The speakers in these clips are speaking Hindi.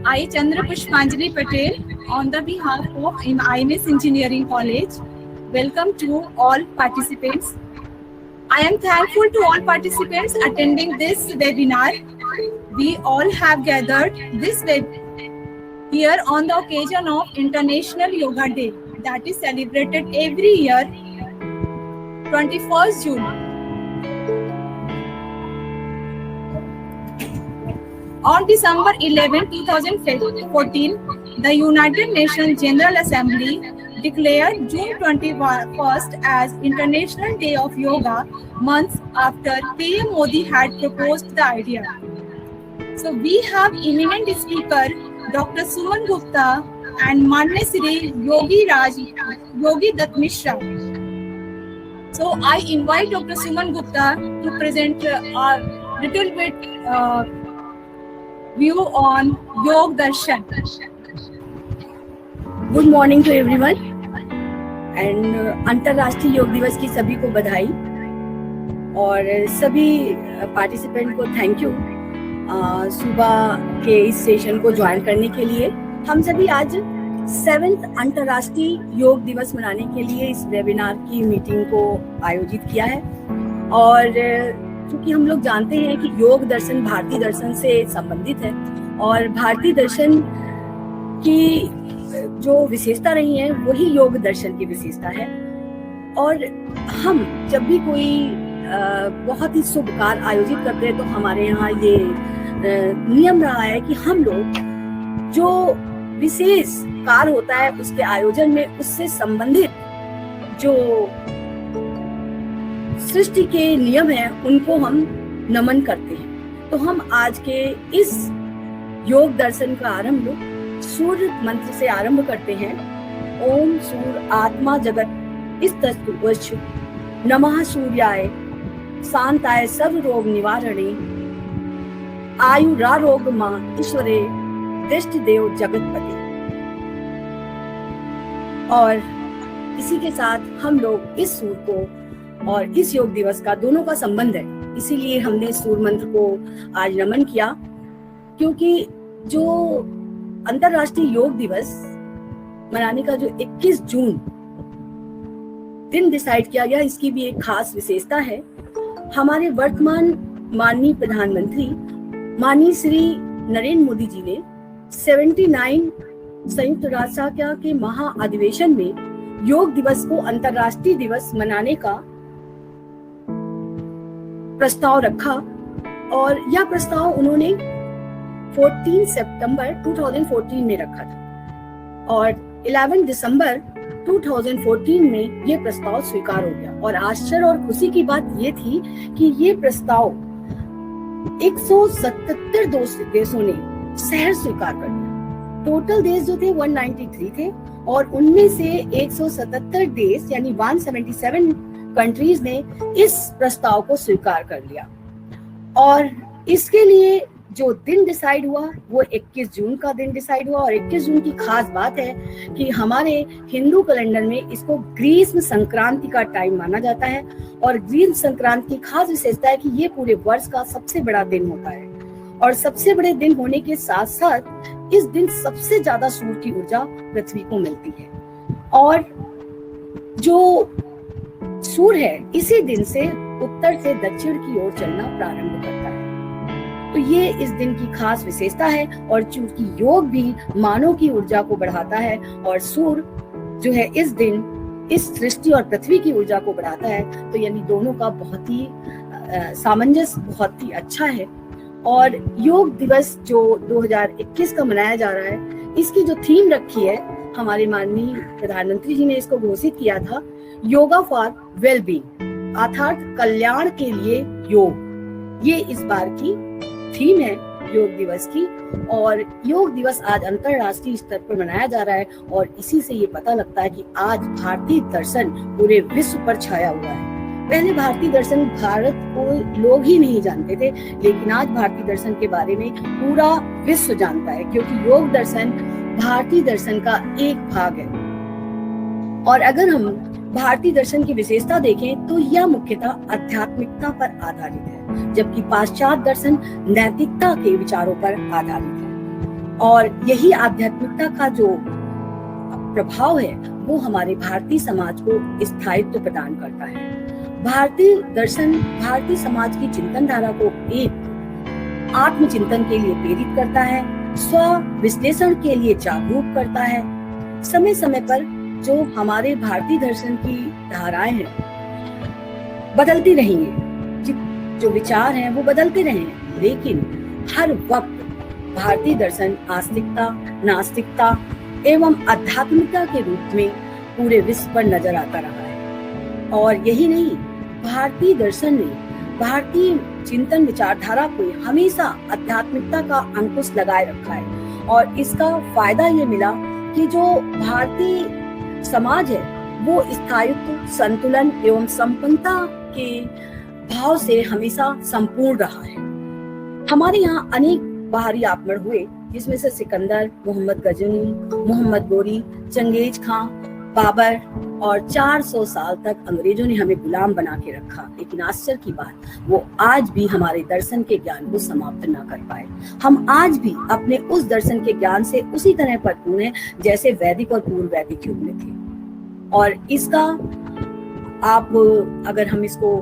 I, Chandra Pushpanjali Patel, on the behalf of IMS Engineering College, welcome to all participants. I am thankful to all participants attending this webinar. We all have gathered this here on the occasion of International Yoga Day, that is celebrated every year, 21st June. On December 11, 2014, the United Nations General Assembly declared June 21st as International Day of Yoga, months after PM Modi had proposed the idea. So we have eminent speaker Dr. Suman Gupta and Manya Shri Yogi Dutt Mishra. So I invite Dr. Suman Gupta to present a little bit view on Yog Darshan. Good morning to everyone and अंतर्राष्ट्रीय योग दिवस की सभी को बधाई और सभी पार्टिसिपेंट को थैंक यू सुबह के इस सेशन को ज्वाइन करने के लिए। हम सभी आज 7th अंतर्राष्ट्रीय योग दिवस मनाने के लिए इस वेबिनार की मीटिंग को आयोजित किया है और क्योंकि हम लोग जानते हैं कि योग दर्शन भारतीय दर्शन से संबंधित है और भारतीय दर्शन की जो विशेषता रही है वही योग दर्शन की विशेषता है। और हम जब भी कोई बहुत ही शुभ कार्य आयोजित करते हैं तो हमारे यहाँ ये नियम रहा है कि हम लोग जो विशेष कार्य होता है उसके आयोजन में उससे संबंधित जो सृष्टि के नियम हैं उनको हम नमन करते हैं। तो हम आज के इस योग दर्शन का आरंभ सूर्य मंत्र से आरंभ करते हैं। ओम सूर्य आत्मा जगत इस तस्तुवच नमः सूर्याय शांताय सर्व रोग निवारणे आयुरारोग्य मां ईश्वरे दृष्टि देव जगतपति। और इसी के साथ हम लोग इस सूर्य को और इस योग दिवस का दोनों का संबंध है, इसीलिए हमने सूर्य मंत्र को आज नमन किया, क्योंकि जो अंतरराष्ट्रीय योग दिवस मनाने का जो 21 जून दिन डिसाइड किया गया, इसकी भी एक खास विशेषता है। हमारे वर्तमान माननीय प्रधानमंत्री माननीय श्री नरेंद्र मोदी जी ने 79 संयुक्त राष्ट्र संघ के महाअधिवेशन में योग दिवस को अंतरराष्ट्रीय दिवस मनाने का प्रस्ताव रखा और यह प्रस्ताव उन्होंने 14 सितंबर 2014 में रखा था और 11 दिसंबर 2014 में ये प्रस्ताव स्वीकार हो गया। और आश्चर्य और खुशी की बात ये थी कि ये प्रस्ताव 177 देशों ने सहर्ष स्वीकार कर लिया। टोटल देश जो थे 193 थे और उनमें से 177 देश यानी 177 कंट्रीज ने इस प्रस्ताव को स्वीकार कर लिया। और इसके लिए जो दिन डिसाइड हुआ वो 21 जून का दिन डिसाइड हुआ। और 21 जून की खास बात है कि हमारे हिंदू कैलेंडर में इसको ग्रीष्म संक्रांति का टाइम माना जाता है और ग्रीष्म संक्रांति की खास विशेषता है कि ये पूरे वर्ष का सबसे बड़ा दिन होता है और सबसे बड़े दिन होने के साथ साथ इस दिन सबसे ज्यादा सूर्य की ऊर्जा पृथ्वी को मिलती है और जो सूर्य है इसी दिन से उत्तर से दक्षिण की ओर चलना प्रारंभ करता है। तो ये इस दिन की खास विशेषता है और चूंकि योग भी मानव की ऊर्जा को बढ़ाता है और सूर्य जो है इस दिन इस सृष्टि और पृथ्वी की ऊर्जा को बढ़ाता है, तो यानी दोनों का बहुत ही सामंजस्य बहुत ही अच्छा है। और योग दिवस जो 2021 का मनाया जा रहा है, इसकी जो थीम रखी है हमारे माननीय प्रधानमंत्री जी ने इसको घोषित किया था, योगा फॉर वेलबींग अर्थात कल्याण के लिए योग। ये इस बार की थीम है योग दिवस की और योग दिवस आज अंतरराष्ट्रीय स्तर पर मनाया जा रहा है और इसी से ये पता लगता है कि आज भारतीय दर्शन पूरे विश्व पर छाया हुआ है। पहले भारतीय दर्शन भारत को लोग ही नहीं जानते थे, लेकिन आज भारतीय दर्शन के बारे में पूरा विश्व जानता है, क्योंकि योग दर्शन भारतीय दर्शन का एक भाग है। और अगर हम भारतीय दर्शन की विशेषता देखें तो यह मुख्यतः आध्यात्मिकता पर आधारित है, जबकि पाश्चात्य दर्शन नैतिकता के विचारों पर आधारित है। और यही आध्यात्मिकता का जो प्रभाव है वो हमारे भारतीय समाज को स्थायित्व प्रदान करता है। भारतीय दर्शन भारतीय समाज की चिंतन धारा को एक आत्मचिंतन के लिए प्रेरित करता है, स्व विश्लेषण के लिए जागरूक करता है। समय समय पर जो हमारे भारतीय दर्शन की धाराएं हैं बदलती रही हैं, जो विचार हैं वो बदलते रहे हैं, लेकिन हर वक्त भारतीय दर्शन आस्तिकता, नास्तिकता एवं आध्यात्मिकता के रूप में पूरे विश्व पर नजर आता रहा है। और यही नहीं, भारतीय दर्शन ने भारतीय चिंतन विचारधारा को हमेशा आध्यात्मिकता का अंकुश लगाए रखा है। और इसका फायदा ये मिला कि जो भारतीय समाज है वो स्थायित्व, संतुलन एवं संपन्नता के भाव से हमेशा संपूर्ण रहा है। हमारे यहाँ अनेक बाहरी आक्रमण हुए, जिसमें से सिकंदर, मोहम्मद गजनी, मोहम्मद गोरी, चंगेज खां, बाबर, और 400 साल तक अंग्रेजों ने हमें गुलाम बना के रखा। लेकिन आश्चर्य की बात, वो आज भी हमारे दर्शन के ज्ञान को समाप्त ना कर पाए। हम आज भी अपने उस दर्शन के ज्ञान से उसी तरह भरपूर हैं जैसे वैदिक और पूर्व वैदिक युग में थे। और इसका अगर हम इसको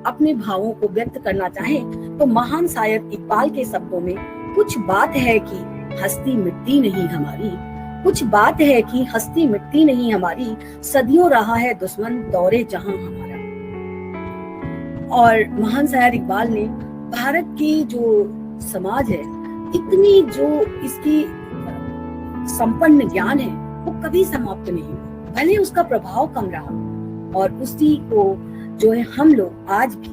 अपने भावों को व्यक्त करना चाहें तो महान शायर इकबाल के शब्दों में कुछ बात है कि हस्ती मिटती नहीं हमारी, कुछ बात है कि हस्ती मिटती नहीं हमारी, सदियों रहा है दुश्मन दौरे जहां हमारा। और महान शायर इकबाल ने भारत की जो समाज है, इतनी जो इसकी संपन्न ज्ञान है वो कभी समाप्त नहीं हुआ, भले उसका प्रभाव कम रहा। और उसी को जो है हम लोग आज भी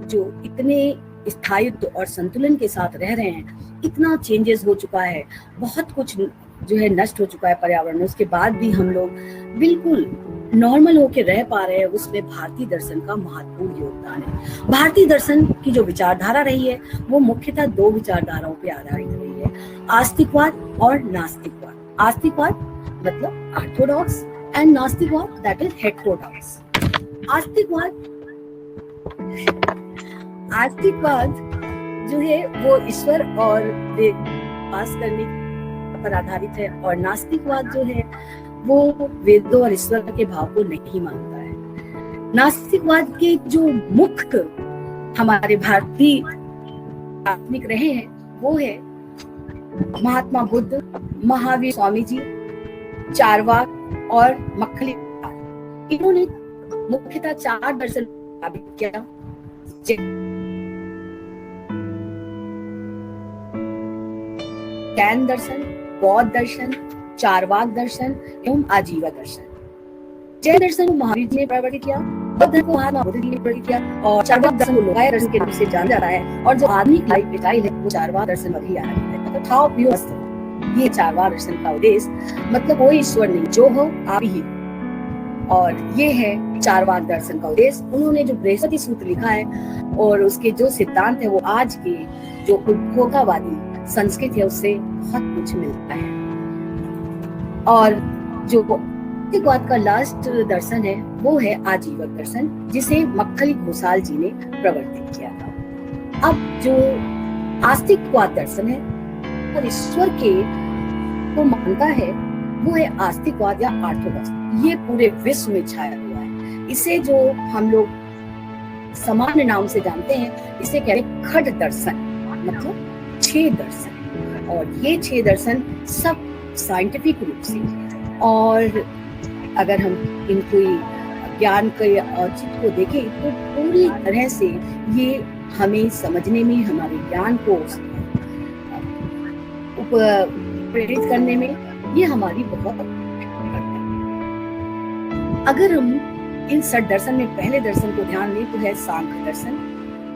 जो इतने स्थायित्व और संतुलन के साथ रह रहे हैं, इतना चेंजेस हो चुका है, बहुत कुछ जो है नष्ट हो चुका है पर्यावरण में, उसके बाद भी हम लोग बिल्कुल नॉर्मल होके रह पा रहे हैं। उसमें भारतीय दर्शन का महत्वपूर्ण योगदान है। भारतीय दर्शन की जो विचारधारा रही है वो मुख्यतः दो विचारधाराओं पे आधारित रही है, आस्तिकवाद और नास्तिकवाद। आस्तिकवाद मतलब Orthodox and नास्तिकवाद that is heterodox. आस्तिकवाद जो है वो ईश्वर और वेद पास करने पर आधारित है, और नास्तिकवाद जो है वो वेदों और ईश्वर के भाव को नहीं मानता है। नास्तिकवाद के जो मुख्य हमारे भारतीय दार्शनिक रहे हैं वो है महात्मा बुद्ध, महावीर स्वामी जी, चारवाक और मक्खली। इन्होंने मुख्यतः 4 दर्शन स्थापित किया, जैन दर्शन, बौद्ध दर्शन, चारवाक दर्शन एवं आजीवा दर्शन। जैन दर्शन को महावीर जी ने प्रवर्तित किया, बौद्ध को महात्मा बुद्ध जी ने प्रवर्तित किया, और चारवाक दर्शन को लोकायत दर्शन के नाम से जाना जाता है। और जो आधुनिक लाइफ स्टाइल है वो चारवाक दर्शन अभी आया है। तो था ये चारवाक दर्शन का उद्देश्य मतलब कोई ईश्वर नहीं, जो हो आप ही। और ये है चारवाक दर्शन का उद्देश्य। उन्होंने जो बृहस्पति सूत्र लिखा है और उसके जो सिद्धांत है वो आज के जो उपभोगावादी संस्कृत है उससे बहुत कुछ मिलता है। और जो आस्तिकवाद का लास्ट दर्शन है वो है आजीवक दर्शन, जिसे मक्खली घोषाल जी ने प्रवर्तित किया था। अब जो आस्तिकवाद दर्शन है और ईश्वर के को मानता है वो है आस्तिकवाद या ऑर्थोडॉक्स। ये पूरे विश्व में छाया हुआ है। इसे जो हम लोग सामान्य नाम से जानते हैं, इसे कहते हैं खड दर्शन, मतलब 6 दर्शन। और ये 6 दर्शन सब साइंटिफिक रूप से, और अगर हम इनको ज्ञान के औचित्य को देखें तो पूरी तरह से ये हमें समझने में, हमारे ज्ञान को प्रेरित करने में ये हमारी बहुत करता है। अगर हम इन 6 दर्शन में पहले दर्शन को ध्यान दें तो है सांख्य दर्शन,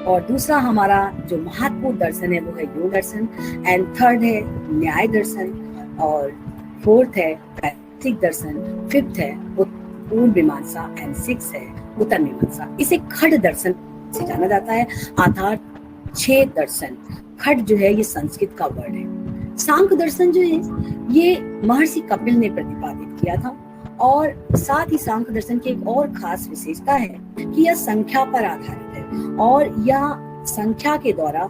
और दूसरा हमारा जो महत्वपूर्ण दर्शन है वो है योग दर्शन, एंड थर्ड है न्याय दर्शन, और फोर्थ है वैदिक दर्शन, फिफ्थ है पूर्व मीमांसा, एंड 6 है उत्तर मीमांसा। इसे खड दर्शन से जाना जाता है। आधार 6 दर्शन। खड जो है ये संस्कृत का वर्ड है। सांख्य दर्शन जो है ये महर्षि कपिल ने प्रतिपादित किया था, और साथ ही सांख्य दर्शन की एक और खास विशेषता है कि यह संख्या पर आधारित है, और यह संख्या के द्वारा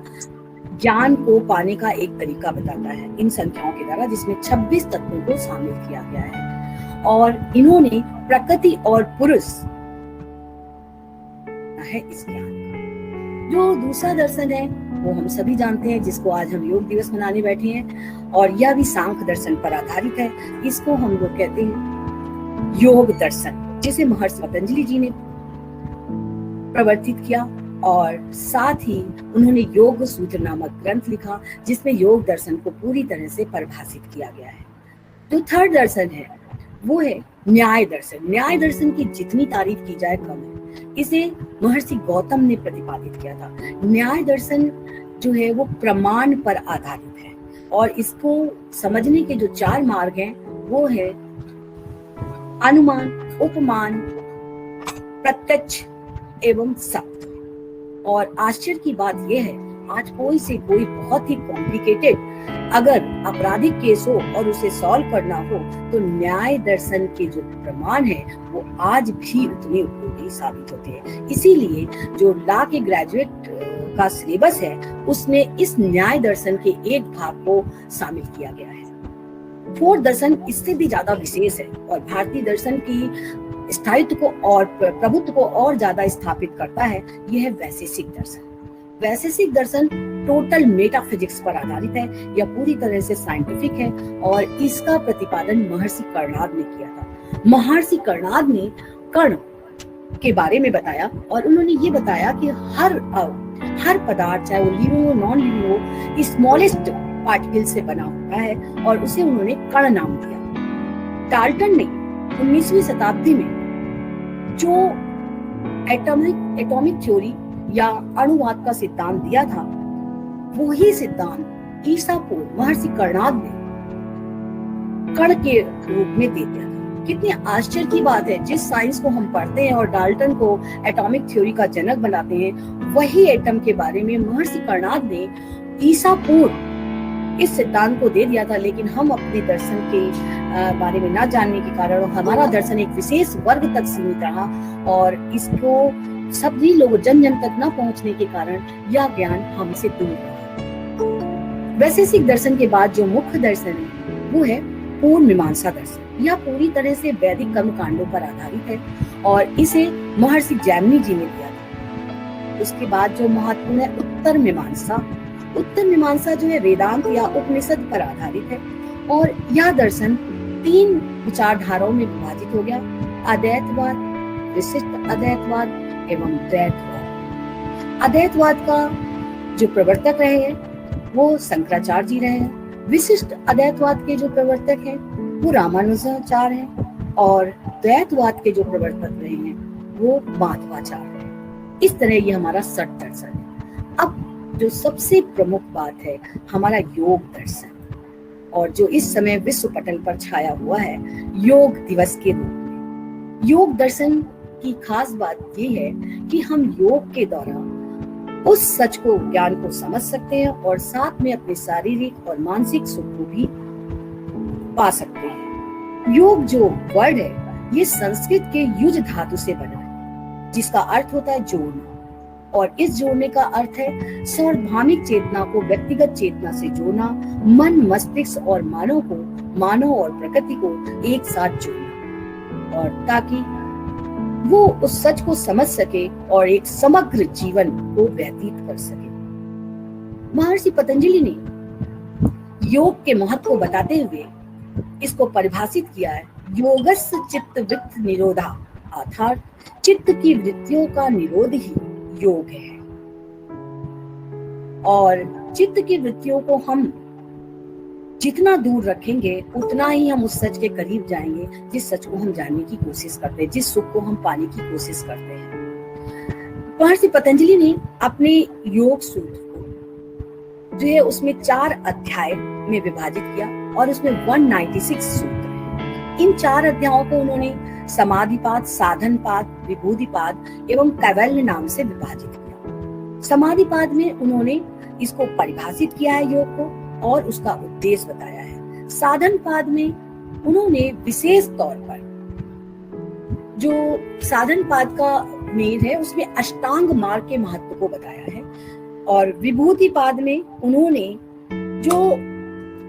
ज्ञान को पाने का एक तरीका बताता है इन संख्याओं के द्वारा, जिसमें 26 तत्वों को शामिल किया गया है। और इन्होंने प्रकृति और पुरुष है इस ज्ञान का। जो दूसरा दर्शन है वो हम सभी जानते हैं, जिसको आज हम योग दिवस मनाने बैठे हैं, और यह भी सांख्य दर्शन पर आधारित है। इसको हम लोग कहते हैं योग दर्शन, जिसे महर्षि पतंजलि जी ने प्रवर्तित किया, और साथ ही उन्होंने योग सूत्र नामक ग्रंथ लिखा, जिसमें योग दर्शन को पूरी तरह से परिभाषित किया गया है। जो थर्ड दर्शन है वो है न्याय दर्शन। न्याय दर्शन की जितनी तारीफ की जाए कम है। इसे महर्षि गौतम ने प्रतिपादित किया था। न्याय दर्शन जो है वो प्रमाण पर आधारित है, और इसको समझने के जो 4 मार्ग हैं वो है अनुमान, उपमान, प्रत्यक्ष एवं सत्य। और आश्चर्य की बात यह है, आज कोई से कोई बहुत ही कॉम्प्लिकेटेड अगर आपराधिक केस हो और उसे सॉल्व करना हो, तो न्याय दर्शन के जो प्रमाण है वो आज भी उतने उपयोगी साबित होते हैं। इसीलिए जो लॉ के ग्रेजुएट का सिलेबस है उसमें इस न्याय दर्शन के एक भाग को शामिल किया गया है। फोर्थ दर्शन इससे भी ज्यादा विशेष है और भारतीय दर्शन की स्थायित्व को और प्रभुत्व को और ज्यादा स्थापित करता है। यह है वैशेषिक दर्शन। वैशेषिक दर्शन टोटल मेटाफिजिक्स पर आधारित है। यह पूरी तरह से साइंटिफिक है और इसका प्रतिपादन महर्षि कर्णाद ने किया था। महर्षि कर्णाद ने कर्ण के बारे में बताया और उन्होंने ये बताया कि हर पदार्थ, चाहे वो लिविंग हो नॉन लिविंग हो, स्मॉलेस्ट पार्टिकल से बना होता है, और उसे उन्होंने कर्ण नाम दिया। डाल्टन ने 19वीं शताब्दी में जो एटॉमिक थ्योरी या अणुवाद का सिद्धांत दिया था, वही सिद्धांत ईसा पूर्व महर्षि कर्णाद ने कण के रूप में दे दिया था। कितनी आश्चर्य की बात है, जिस साइंस को हम पढ़ते हैं और डाल्टन को एटॉमिक थ्योरी का जनक बनाते हैं, वही एटम के बारे में महर्षि कर्णाद ने ईसा पूर्व इस सिद्धांत को दे दिया था। लेकिन हम अपने दर्शन के बारे में ना जानने के कारण हमारा दर्शन एक विशेष वर्ग तक सीमित रहा, और इसको सभी लोग जन तक न पहुंचने के कारण यह ज्ञान हमसे दूर रहा। वैशेषिक दर्शन के बाद जो मुख्य दर्शन है वो है पूर्ण मीमांसा दर्शन। यह पूरी तरह से वैदिक कर्म कांडों पर आधारित है और इसे महर्षि जैमिनी जी ने दिया था। उसके बाद जो महत्वपूर्ण है उत्तर मीमांसा। उत्तर मीमांसा जो है वेदांत या उपनिषद पर आधारित है, और यह दर्शन 3 विचारधाराओं में विभाजित हो गया: अद्वैतवाद, विशिष्ट अद्वैतवाद एवं द्वैतवाद। अद्वैतवाद का जो प्रवर्तक रहे हैं वो शंकराचार्य जी रहे हैं। विशिष्ट अद्वैतवाद के जो प्रवर्तक हैं वो रामानुजाचार्य हैं, और द्वैतवाद के जो प्रवर्तक रहे हैं वो माधवाचार्य हैं। इस तरह ये हमारा षट दर्शन है। अब जो सबसे प्रमुख बात है हमारा योग दर्शन, और जो इस समय विश्व पटल पर छाया हुआ है योग दिवस के रूप में। योग दर्शन की खास बात ये है कि हम योग के द्वारा उस सच को, ज्ञान को समझ सकते हैं और साथ में अपने शारीरिक और मानसिक सुख को भी पा सकते हैं। योग जो वर्ड है ये संस्कृत के युज धातु से बना है, जिसका अर्थ होता है जोड़ना, और इस जोड़ने का अर्थ है सार्वभौमिक चेतना को व्यक्तिगत चेतना से जोड़ना, मन, मस्तिष्क और मानव और प्रकृति को एक साथ जोड़ना, और ताकि वो उस सच को समझ सके और एक समग्र जीवन को व्यतीत कर सके। महर्षि पतंजलि ने योग के महत्व को बताते हुए इसको परिभाषित किया है: योगस्य चित्त वृत्ति निरोधा, अर्थात चित्त की वृत्तियों का निरोध ही योग है। और चित्त की वृत्तियों को हम जितना दूर रखेंगे उतना ही हम उस सच के करीब जाएंगे जिस सच को हम जानने की कोशिश करते हैं, जिस सुख को हम पाने की कोशिश करते हैं। महर्षि पतंजलि ने अपने योग सूत्र को जो है उसमें 4 अध्याय में विभाजित किया, और उसमें 196 सूत्र हैं। इन 4 अध्यायों को उन्होंने समाधिपाद, साधनपाद, विभूतिपाद एवं कैवल्य नाम से विभाजित किया। समाधिपाद में उन्होंने इसको परिभाषित किया है योग को और उसका उद्देश्य बताया है। साधन पाद में उन्होंने विशेष तौर पर जो साधन पाद का मेन है उसमें अष्टांग मार्ग के महत्व को बताया है, और विभूतिपाद में उन्होंने जो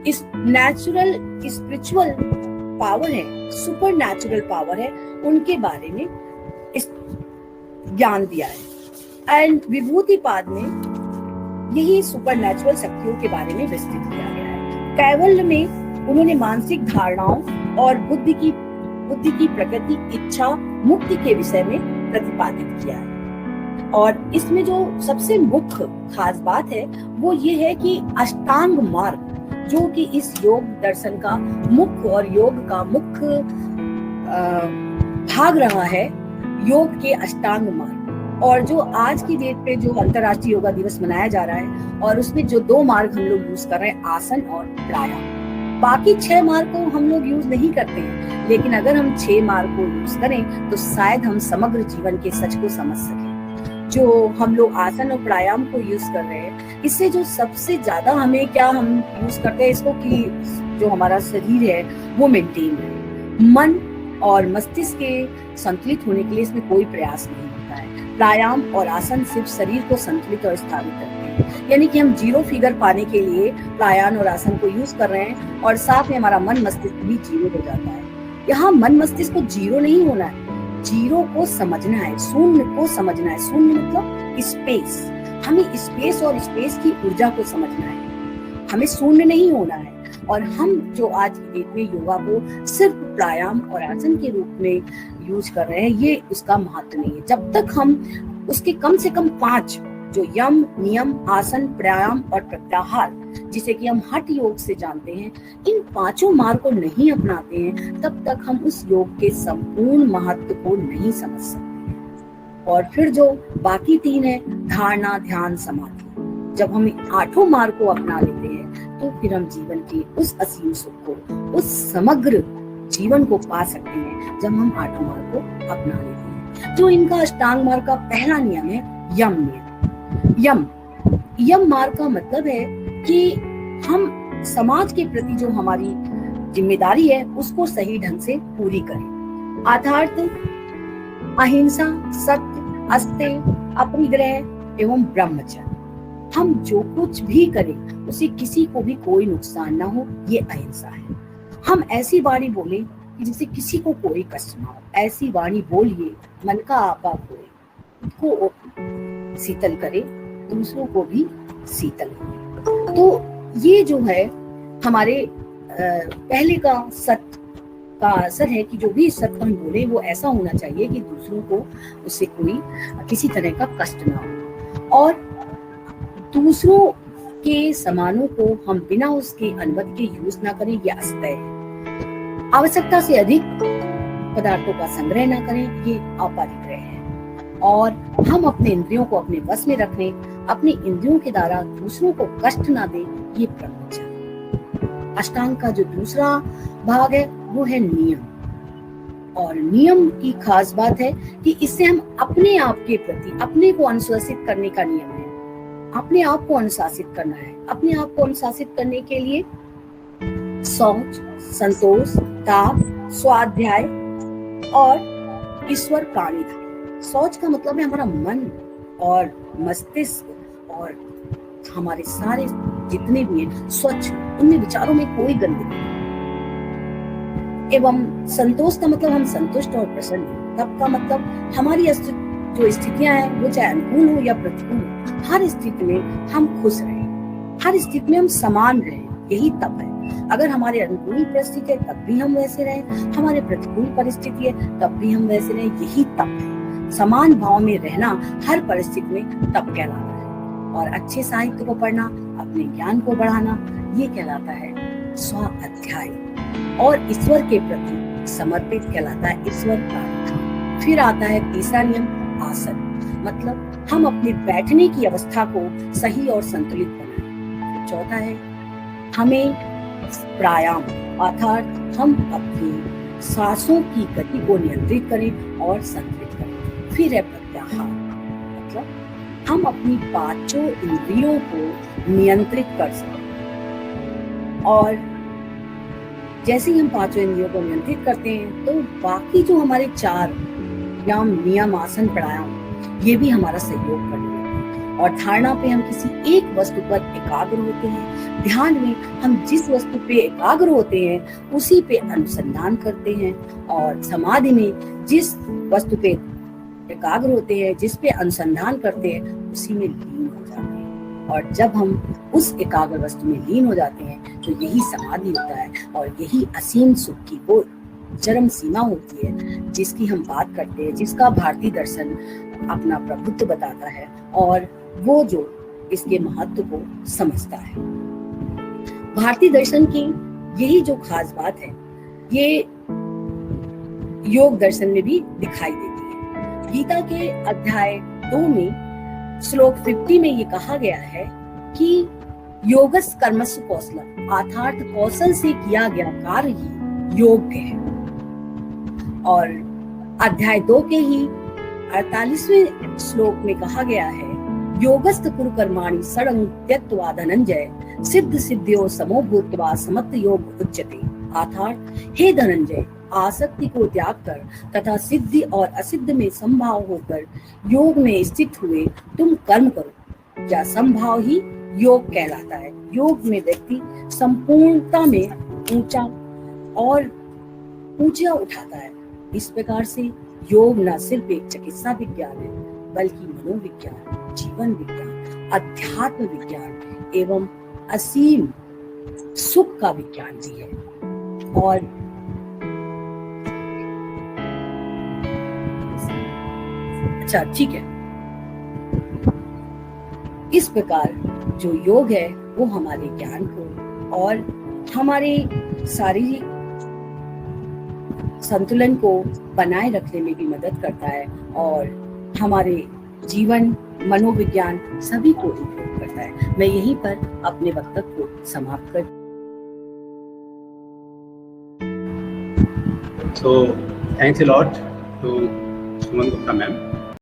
इस नेचुरल स्पिरिचुअल पावर है, सुपर नेचुरल पावर है, उनके बारे में इस ज्ञान दिया है। एंड विभूतिपाद में यही सुपर नेचुरल शक्तियों के बारे में विस्तृत किया गया है। कैवल्य में उन्होंने मानसिक धारणाओं और बुद्धि की प्रकृति, इच्छा, मुक्ति के विषय में प्रतिपादित किया है। और इसमें जो सबसे मुख्य खास बात है वो ये है कि अष्टांग मार्ग, जो कि इस योग दर्शन का मुख्य और योग का मुख्य भाग रहा है, योग के अष्टांग मार्ग। और जो आज की डेट पे जो अंतर्राष्ट्रीय योगा दिवस मनाया जा रहा है, और उसमें जो 2 मार्ग हम लोग यूज कर रहे हैं, आसन और प्राणायाम। बाकी 6 मार्ग को हम लोग यूज नहीं करते हैं, लेकिन अगर हम 6 मार्ग को यूज करें तो शायद हम समग्र जीवन के सच को समझ सकें। जो हम लोग आसन और प्राणायाम को यूज कर रहे हैं, इससे जो सबसे ज्यादा हमें क्या हम यूज करते हैं इसको कि जो हमारा शरीर है वो मेंटेन रहे। मन और मस्तिष्क के संतुलित होने के लिए इसमें कोई प्रयास नहीं होता है। प्राणायाम और आसन सिर्फ शरीर को संतुलित और स्थापित करते हैं, यानी कि हम 0 फिगर पाने के लिए प्राणायाम और आसन को यूज कर रहे हैं, और साथ में हमारा मन मस्तिष्क भी 0 हो जाता है। यहाँ मन मस्तिष्क को 0 नहीं होना है, 0 को समझना है, शून्य को समझना है। शून्य मतलब स्पेस, हमें स्पेस और स्पेस की ऊर्जा को समझना है, हमें शून्य नहीं होना है। और हम जो आज की डेट में योगा को सिर्फ प्राणायाम और आसन के रूप में यूज कर रहे हैं, ये उसका महत्व नहीं है। जब तक हम उसके कम से कम 5 जो यम, नियम, आसन, प्राणायाम और प्रत्याहार, जिसे कि हम हठ योग से जानते हैं, इन 5 मार्ग को नहीं अपनाते हैं, तब तक हम उस योग के संपूर्ण महत्व को नहीं समझ सकते हैं। और फिर जो बाकी 3 है, धारणा, ध्यान, समाधि, जब हम 8 मार्ग को अपना लेते हैं तो फिर हम जीवन के उस असीम सुख को, उस समग्र जीवन को पा सकते हैं, जब हम 8 मार्ग को अपना लेते हैं। जो इनका अष्टांग मार्ग का पहला नियम है यम नियम। यम मार्ग का मतलब है कि हम समाज के प्रति जो हमारी जिम्मेदारी है उसको सही ढंग से पूरी करें। अर्थात अहिंसा, सत्य, अस्तेय, अपरिग्रह एवं ब्रह्मचर्य। हम जो कुछ भी करें उसे किसी को भी कोई नुकसान ना हो, ये अहिंसा है। हम ऐसी वाणी बोले कि जिससे किसी को कोई कष्ट ना हो, ऐसी वाणी बोलिए मन का आपा को शीतल करे, दूसरों को भी शीतल करे। तो ये जो है हमारे पहले का सत्य का असर है कि जो भी सत्य हम बोले वो ऐसा होना चाहिए कि दूसरों को उससे कोई किसी तरह का कष्ट ना हो, और दूसरों के सामानों को हम बिना उसके अनुमति के यूज ना करें, यह अस्तेय है। आवश्यकता से अधिक पदार्थों का संग्रह ना करें, ये अपरिग्रह है। और हम अपने इंद्रियों को अपने वश में रखने, अपने इंद्रियों के द्वारा दूसरों को कष्ट ना दें, ये ब्रह्मचर्य। अष्टांग का जो दूसरा भाग है वो है नियम। और नियम की खास बात है कि इससे हम अपने आप के प्रति अपने को अनुशासित करने का नियम है। अपने आप को अनुशासित करना है। अपने आप को अनुशासित करने के लिए शौच, संतोष, ताप, स्वाध्याय और ईश्वर प्राणिधान। शौच का मतलब है हमारा मन और मस्तिष्क और हमारे सारे जितने भी हैं स्वच्छ, उनमें विचारों में कोई गंदगी नहीं। एवं संतोष का मतलब हम संतुष्ट और प्रसन्न हैं। तप का मतलब हमारी जो स्थितियां हैं वो चाहे अनुकूल हो या प्रतिकूल, हर स्थिति में हम खुश रहें, हर स्थिति में हम समान रहें, यही तप है। अगर हमारे अनुकूल परिस्थिति है तब भी हम वैसे रहें, हमारे प्रतिकूल परिस्थिति है तब भी हम वैसे रहें, यही तप है। समान भाव में रहना हर परिस्थिति में तप कहलाता है। और अच्छे साहित्य को पढ़ना, अपने ज्ञान को बढ़ाना, ये कहलाता है स्वाध्याय। और ईश्वर के प्रति समर्पित कहलाता है ईश्वर प्राणिधान। फिर आता है तीसरा नियम आसन, मतलब हम अपने बैठने की अवस्था को सही और संतुलित बनाएं। चौथा है हमें प्राणायाम, अर्थात हम अपनी सांसों की गति को नियंत्रित करें और संतुलित करें। फिर है प्रत्याहार, मतलब हम अपनी 5 इंद्रियों को नियंत्रित कर सकें। और जैसे ही हम 5 इंद्रियों को नियंत्रित करते हैं तो बाकी जो हमारे 4 यम, नियम, आसन, प्राणायाम, ये भी हमारा सहयोग करने लगते हैं। और धारणा पे हम किसी एक वस्तु पर एकाग्र होते हैं। ध्यान में हम जिस वस्तु पे एकाग्र होते हैं उसी पे अनुसंधान करते हैं, और समाधि में जिस वस्तु पे एकाग्र होते हैं, जिस पे अनुसंधान करते हैं, उसी में लीन हो जाते हैं। और जब हम उस एकाग्र वस्तु में लीन हो जाते हैं तो यही समाधि होता है, और यही असीम सुख की वो चरम सीमा होती है जिसकी हम बात करते हैं, जिसका भारतीय दर्शन अपना प्रभुत्व बताता है, और वो जो इसके महत्व को समझता है। भारतीय दर्शन की यही जो खास बात है, ये योग दर्शन में भी दिखाई देती है। गीता के अध्याय 2 में श्लोक 50 में ये कहा गया है कि योगस कर्मसु कौशलम, अर्थात कौशल से किया गया कार्य ही योग है। और अध्याय 2 के ही 48वें श्लोक में कहा गया है, योगस्त कुरु कर्माणि षडंग त्यक्त्वा धनंजय सिद्ध सिद्ध्यो समो भूत्वा समत्त योग उच्यते। अर्थात हे धनंजय, आसक्ति को त्याग कर तथा सिद्धि और असिद्ध में संभाव होकर योग में स्थित हुए तुम कर्म करो। क्या संभाव ही योग कहलाता है। योग में व्यक्ति संपूर्णता में ऊंचा उठाता है। इस प्रकार से योग न सिर्फ एक चिकित्सा विज्ञान है, बल्कि मनोविज्ञान, जीवन विज्ञान, अध्यात्म विज्ञान एवं असीम सुख का विज्ञान भी है। और अच्छा, ठीक है, इस प्रकार जो योग है वो हमारे ज्ञान को और हमारे शारीरिक संतुलन को बनाए रखने में भी मदद करता है, और हमारे जीवन, मनोविज्ञान सभी को उपयोग करता है। मैं यहीं पर अपने वक्तव्य को समाप्त कर। So thanks a lot to Suman Gupta ma'am